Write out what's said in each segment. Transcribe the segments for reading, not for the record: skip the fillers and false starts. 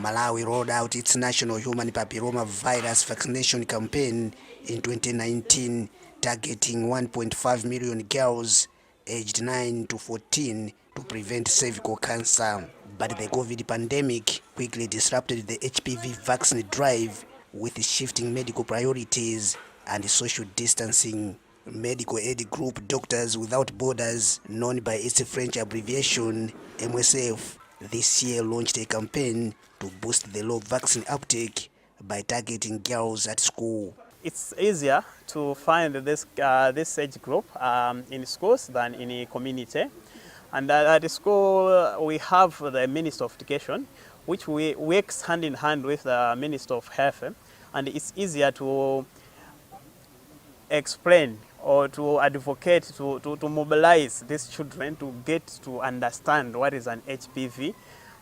Malawi rolled out its national human papillomavirus vaccination campaign in 2019, targeting 1.5 million girls aged 9 to 14 to prevent cervical cancer. But the COVID pandemic quickly disrupted the HPV vaccine drive with shifting medical priorities and social distancing. Medical aid group Doctors Without Borders, known by its French abbreviation MSF, this year launched a campaign to boost the low vaccine uptake by targeting girls at school. It's easier to find this age group in schools than in a community. And at the school, we have the Minister of Education, which works hand in hand with the Minister of Health. And it's easier to explain or to advocate, to mobilize these children to get to understand what is an HPV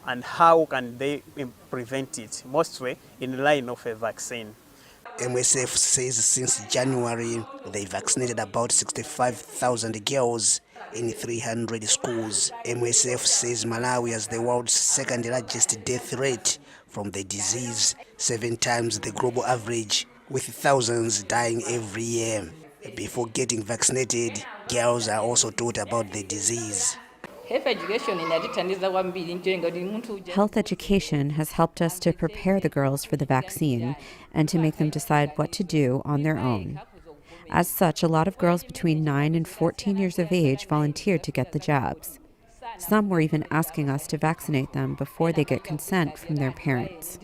and how can they prevent it, mostly in line of a vaccine. MSF says since January, they vaccinated about 65,000 girls in 300 schools. MSF says Malawi has the world's second largest death rate from the disease, 7 times the global average, with thousands dying every year. Before getting vaccinated, girls are also taught about the disease. Health education has helped us to prepare the girls for the vaccine and to make them decide what to do on their own. As such, a lot of girls between 9 and 14 years of age volunteered to get the jabs. Some were even asking us to vaccinate them before they get consent from their parents.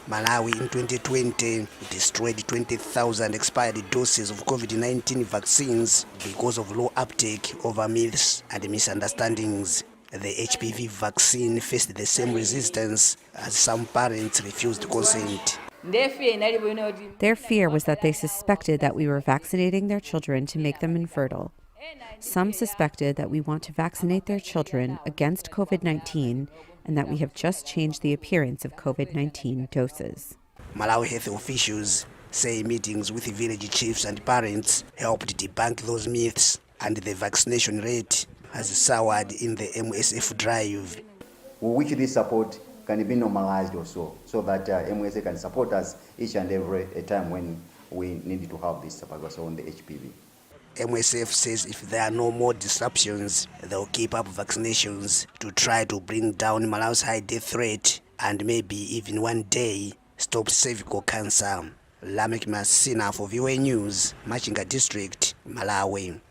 Malawi in 2020 destroyed 20,000 expired doses of COVID-19 vaccines because of low uptake over myths and misunderstandings. The HPV vaccine faced the same resistance as some parents refused consent. Their fear was that they suspected that we were vaccinating their children to make them infertile. Some suspected that we want to vaccinate their children against COVID-19 and that we have just changed the appearance of COVID-19 doses. Malawi health officials say meetings with village chiefs and parents helped debunk those myths, and the vaccination rate has soared in the MSF drive. We wish this support can be normalized also, so that MSF can support us each and every time when we need to have this support also on the HPV. MSF says if there are no more disruptions, they'll keep up vaccinations to try to bring down Malawi's high death rate and maybe even one day stop cervical cancer. Lamek Masina for VOA News, Machinga District, Malawi.